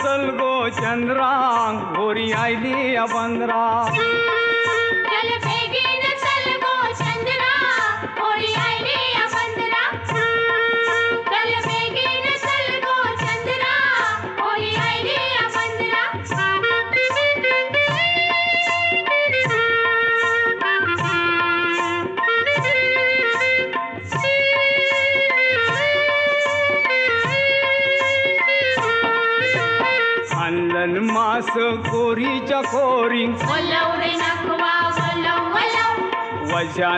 चल गो चंद्रा गोरी आयली बंदरा चल बेगीन चल गो चंद्रा होळी आयली बंदरा चल बेगीन चल गो चंद्रा होळी आयली आणलन मास गोरीच्या कोरी वलव रे नखवा वलव वलव वजा